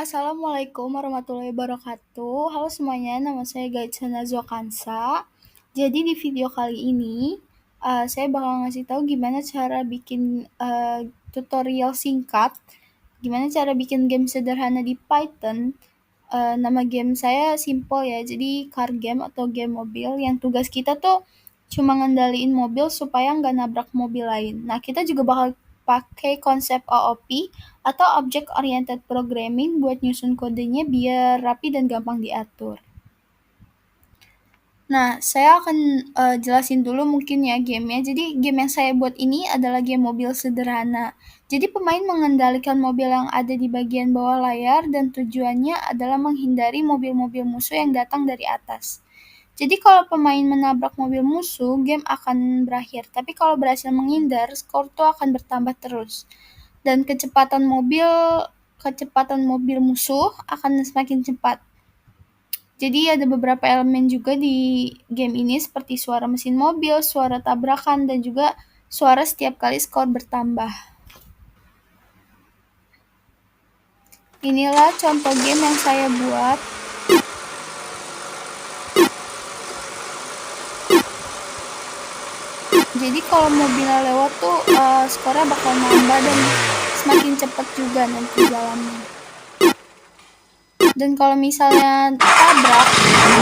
Assalamualaikum warahmatullahi wabarakatuh. Halo semuanya, nama saya Gaitsana Zokansa. Jadi di video kali ini, saya bakal ngasih tahu gimana cara bikin tutorial singkat, gimana cara bikin game sederhana di Python. Nama game saya simple ya, jadi car game atau game mobil yang tugas kita tuh cuma ngendaliin mobil supaya nggak nabrak mobil lain. Nah, kita juga bakal pakai konsep OOP atau Object Oriented Programming buat nyusun kodenya biar rapi dan gampang diatur. Nah, saya akan jelasin dulu mungkin ya gamenya. Jadi game yang saya buat ini adalah game mobil sederhana. Jadi pemain mengendalikan mobil yang ada di bagian bawah layar dan tujuannya adalah menghindari mobil-mobil musuh yang datang dari atas. Jadi kalau pemain menabrak mobil musuh, game akan berakhir. Tapi kalau berhasil menghindar, skor tuh akan bertambah terus. Dan kecepatan mobil musuh akan semakin cepat. Jadi ada beberapa elemen juga di game ini seperti suara mesin mobil, suara tabrakan, dan juga suara setiap kali skor bertambah. Inilah contoh game yang saya buat. Jadi kalau mobilnya lewat tuh skornya bakal nambah dan semakin cepat juga nanti jalannya. Dan kalau misalnya tabrak, itu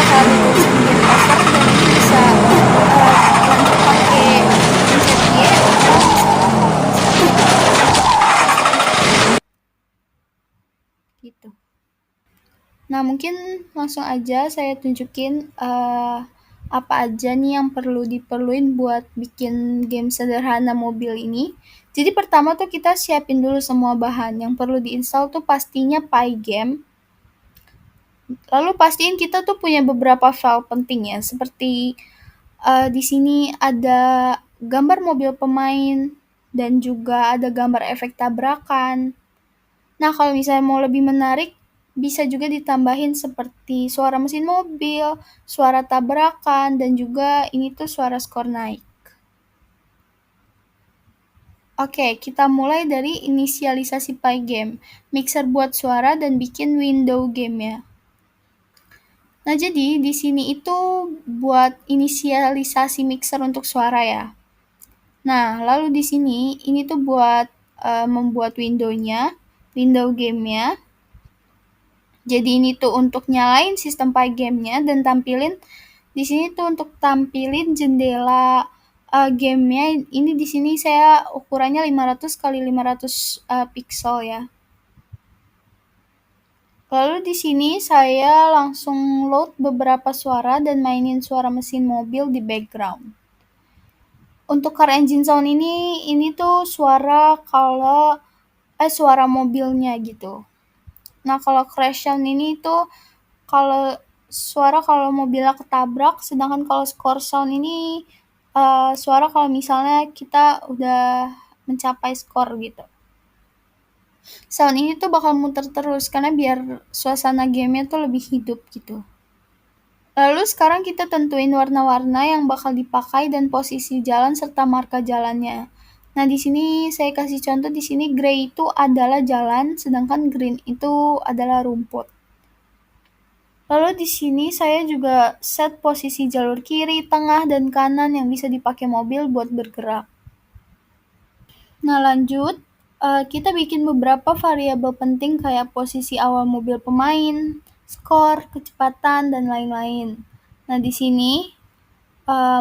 bakal ada tulisan game over dan ini bisa lanjut pakai pencet Y atau misalnya gitu. Nah, mungkin langsung aja saya tunjukin apa aja nih yang diperluin buat bikin game sederhana mobil ini. Jadi pertama tuh kita siapin dulu semua bahan. Yang perlu diinstal tuh pastinya Pygame. Lalu pastiin kita tuh punya beberapa file penting ya, seperti di sini ada gambar mobil pemain dan juga ada gambar efek tabrakan. Nah, kalau misalnya mau lebih menarik, bisa juga ditambahin seperti suara mesin mobil, suara tabrakan, dan juga ini tuh suara skor naik. Oke, kita mulai dari inisialisasi Pygame, mixer buat suara dan bikin window game ya. Nah, jadi di sini itu buat inisialisasi mixer untuk suara ya. Nah, lalu di sini ini tuh buat membuat window-nya, window game-nya. Jadi ini tuh untuk nyalain sistem Pygame-nya dan tampilin di sini tuh untuk tampilin jendela game-nya. Ini di sini saya ukurannya 500 x 500 pixel ya. Lalu di sini saya langsung load beberapa suara dan mainin suara mesin mobil di background. Untuk car engine sound ini tuh suara mobilnya gitu. Nah, kalau crash sound ini tuh kalau mobilnya ketabrak, sedangkan kalau score sound ini suara kalau misalnya kita udah mencapai skor gitu. Sound ini tuh bakal muter terus karena biar suasana gamenya tuh lebih hidup gitu. Lalu sekarang kita tentuin warna-warna yang bakal dipakai dan posisi jalan serta marka jalannya. Nah, di sini saya kasih contoh, di sini gray itu adalah jalan, sedangkan green itu adalah rumput. Lalu di sini saya juga set posisi jalur kiri, tengah, dan kanan yang bisa dipakai mobil buat bergerak. Nah, lanjut, kita bikin beberapa variabel penting kayak posisi awal mobil pemain, skor, kecepatan, dan lain-lain. Nah, di sini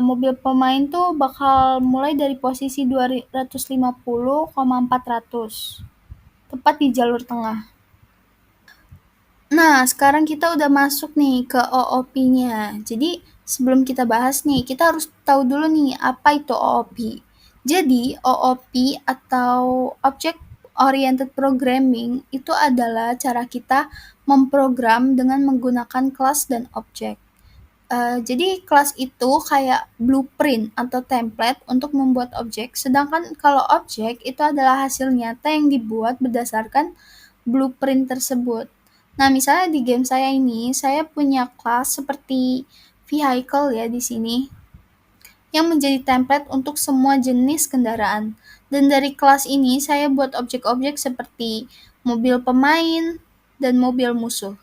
mobil pemain tuh bakal mulai dari posisi 250,400, tepat di jalur tengah. Nah, sekarang kita udah masuk nih ke OOP-nya. Jadi, sebelum kita bahas nih, kita harus tahu dulu nih apa itu OOP. Jadi, OOP atau Object Oriented Programming itu adalah cara kita memprogram dengan menggunakan kelas dan objek. Jadi kelas itu kayak blueprint atau template untuk membuat objek, sedangkan kalau objek itu adalah hasil nyata yang dibuat berdasarkan blueprint tersebut. Nah, misalnya di game saya ini, saya punya kelas seperti vehicle ya di sini, yang menjadi template untuk semua jenis kendaraan. Dan dari kelas ini, saya buat objek-objek seperti mobil pemain, dan mobil musuh.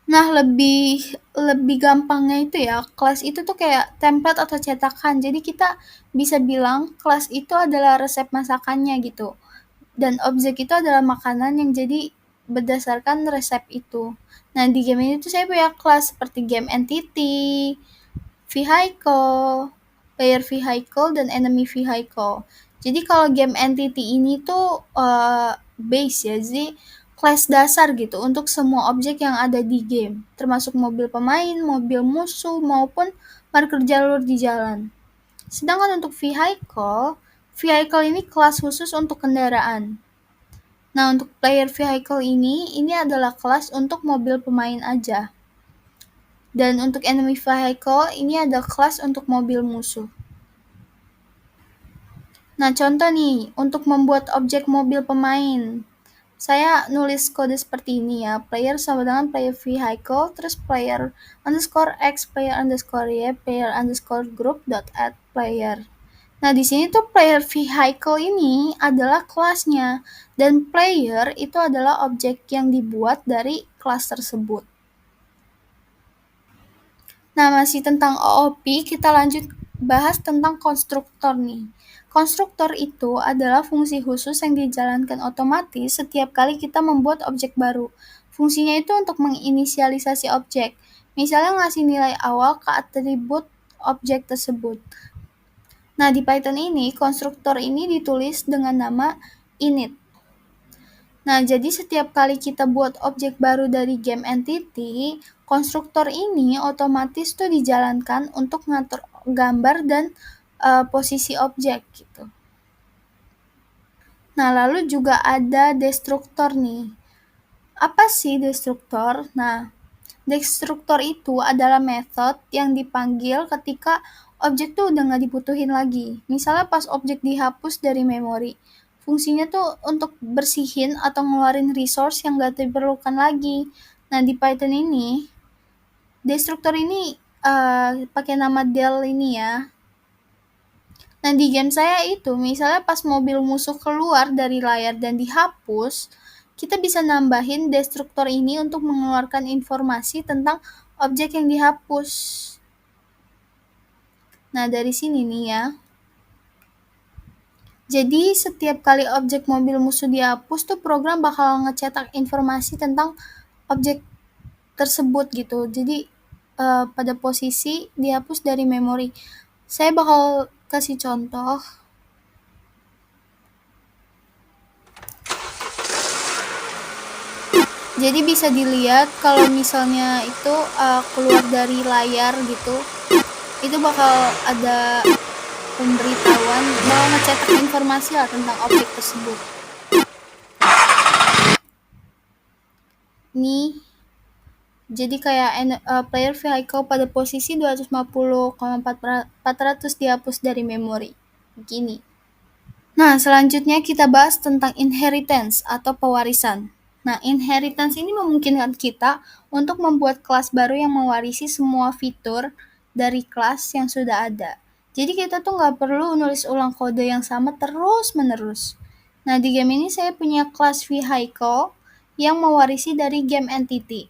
Nah, lebih gampangnya itu ya, kelas itu tuh kayak template atau cetakan. Jadi kita bisa bilang kelas itu adalah resep masakannya gitu. Dan objek itu adalah makanan yang jadi berdasarkan resep itu. Nah, di game ini tuh saya punya kelas seperti game entity, vehicle, player vehicle, dan enemy vehicle. Jadi kalau game entity ini tuh base ya, jadi kelas dasar gitu untuk semua objek yang ada di game, termasuk mobil pemain, mobil musuh, maupun marker jalur di jalan. Sedangkan untuk vehicle ini kelas khusus untuk kendaraan. Nah, untuk player vehicle ini adalah kelas untuk mobil pemain aja. Dan untuk enemy vehicle, ini ada kelas untuk mobil musuh. Nah, contoh nih, untuk membuat objek mobil pemain. Saya nulis kode seperti ini ya, player sama dengan player vehicle, terus player underscore x, player underscore y, player underscore group dot add player. Nah, di sini tuh player vehicle ini adalah kelasnya, dan player itu adalah objek yang dibuat dari kelas tersebut. Nah, masih tentang OOP, kita lanjut bahas tentang konstruktor nih. Konstruktor itu adalah fungsi khusus yang dijalankan otomatis setiap kali kita membuat objek baru. Fungsinya itu untuk menginisialisasi objek, misalnya ngasih nilai awal ke atribut objek tersebut. Nah, di Python ini, konstruktor ini ditulis dengan nama init. Nah, jadi setiap kali kita buat objek baru dari game entity, konstruktor ini otomatis tuh dijalankan untuk ngatur gambar dan posisi objek gitu. Nah, lalu juga ada destruktor nih. Apa sih destruktor? Nah, destruktor itu adalah method yang dipanggil ketika objek tuh udah nggak dibutuhin lagi. Misalnya pas objek dihapus dari memori. Fungsinya tuh untuk bersihin atau ngeluarin resource yang nggak diperlukan lagi. Nah, di Python ini, destruktor ini pakai nama del ini ya. Nah, di game saya itu, misalnya pas mobil musuh keluar dari layar dan dihapus, kita bisa nambahin destruktor ini untuk mengeluarkan informasi tentang objek yang dihapus. Nah, dari sini nih ya. Jadi, setiap kali objek mobil musuh dihapus tuh program bakal ngecetak informasi tentang objek tersebut gitu. Jadi, pada posisi dihapus dari memori. Saya bakal kasih contoh. Jadi bisa dilihat kalau misalnya itu keluar dari layar gitu, itu bakal ada pemberitahuan, bakal ngecetak informasi lah tentang objek tersebut. Nih, jadi kayak player vehicle pada posisi 250,400 dihapus dari memori. Begini. Nah, selanjutnya kita bahas tentang inheritance atau pewarisan. Nah, inheritance ini memungkinkan kita untuk membuat kelas baru yang mewarisi semua fitur dari kelas yang sudah ada. Jadi kita tuh nggak perlu nulis ulang kode yang sama terus-menerus. Nah, di game ini saya punya kelas vehicle yang mewarisi dari game entity.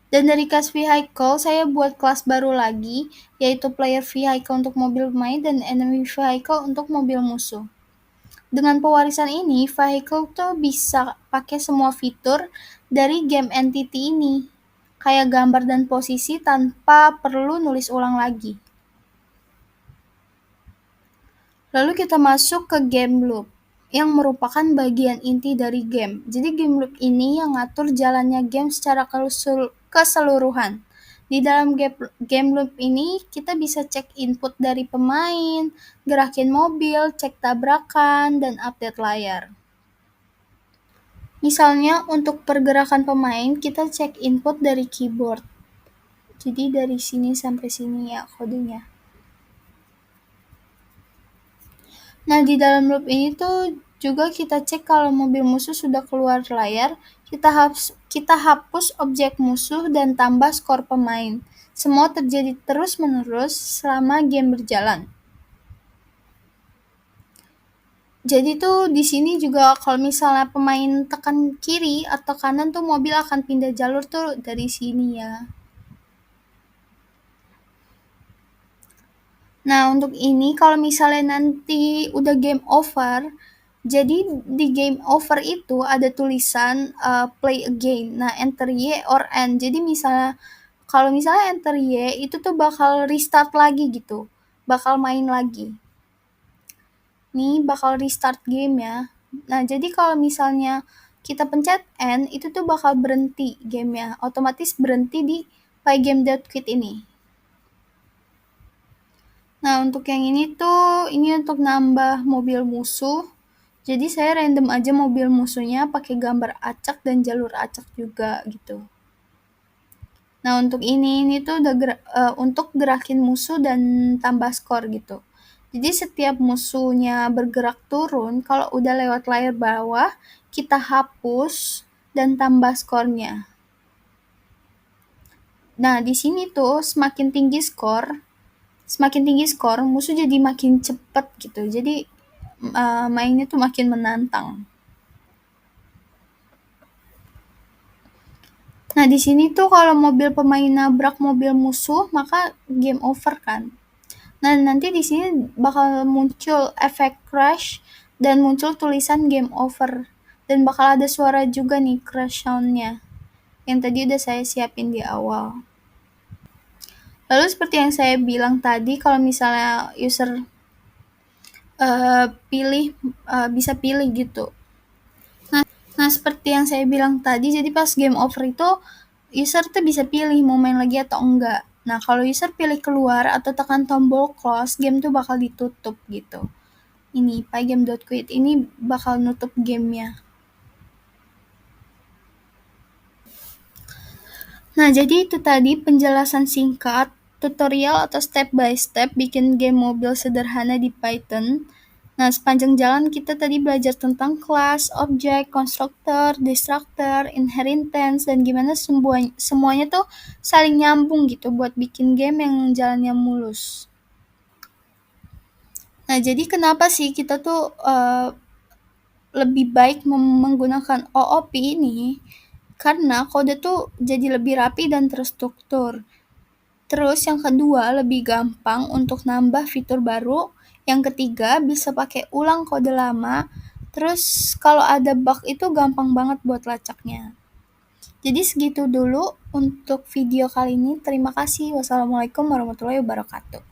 Dan dari kelas vehicle, saya buat kelas baru lagi, yaitu player vehicle untuk mobil pemain dan enemy vehicle untuk mobil musuh. Dengan pewarisan ini, vehicle tuh bisa pakai semua fitur dari game entity ini, kayak gambar dan posisi tanpa perlu nulis ulang lagi. Lalu kita masuk ke game loop, yang merupakan bagian inti dari game. Jadi game loop ini yang ngatur jalannya game secara keseluruhan. Di dalam game loop ini, kita bisa cek input dari pemain, gerakin mobil, cek tabrakan, dan update layar. Misalnya untuk pergerakan pemain, kita cek input dari keyboard. Jadi dari sini sampai sini ya kodenya. Nah, di dalam loop ini tuh juga kita cek kalau mobil musuh sudah keluar layar, kita hapus objek musuh dan tambah skor pemain. Semua terjadi terus-menerus selama game berjalan. Jadi tuh di sini juga kalau misalnya pemain tekan kiri atau kanan tuh mobil akan pindah jalur tuh dari sini ya. Nah, untuk ini kalau misalnya nanti udah game over, jadi di game over itu ada tulisan play again. Nah, enter Y or N. Jadi misalnya kalau misalnya enter Y itu tuh bakal restart lagi gitu. Bakal main lagi. Nih bakal restart game ya. Nah, jadi kalau misalnya kita pencet N itu tuh bakal berhenti gamenya. Otomatis berhenti di pygame.quit ini. Nah, untuk yang ini tuh, ini untuk nambah mobil musuh. Jadi saya random aja mobil musuhnya pakai gambar acak dan jalur acak juga gitu. Nah, untuk ini tuh udah untuk gerakin musuh dan tambah skor gitu. Jadi setiap musuhnya bergerak turun, kalau udah lewat layar bawah, kita hapus dan tambah skornya. Nah, di sini tuh semakin tinggi skor, musuh jadi makin cepet gitu. Jadi mainnya tuh makin menantang. Nah, di sini tuh kalau mobil pemain nabrak mobil musuh, maka game over kan. Nah, nanti di sini bakal muncul efek crash dan muncul tulisan game over. Dan bakal ada suara juga nih crash sound-nya. Yang tadi udah saya siapin di awal. Lalu seperti yang saya bilang tadi, kalau misalnya user bisa pilih gitu. Nah, seperti yang saya bilang tadi, jadi pas game over itu user tuh bisa pilih mau main lagi atau enggak. Nah, kalau user pilih keluar atau tekan tombol close, game tuh bakal ditutup gitu. Ini pygame.quit ini bakal nutup gamenya. Nah, jadi itu tadi penjelasan singkat, tutorial atau step by step bikin game mobil sederhana di Python. Nah, sepanjang jalan kita tadi belajar tentang kelas, objek, konstruktor, destructor, inheritance, dan gimana semuanya tuh saling nyambung gitu buat bikin game yang jalannya mulus. Nah, jadi kenapa sih kita tuh lebih baik menggunakan OOP ini? Karena kode tuh jadi lebih rapi dan terstruktur. Terus yang kedua, lebih gampang untuk nambah fitur baru. Yang ketiga, bisa pakai ulang kode lama. Terus kalau ada bug itu gampang banget buat lacaknya. Jadi segitu dulu untuk video kali ini. Terima kasih. Wassalamualaikum warahmatullahi wabarakatuh.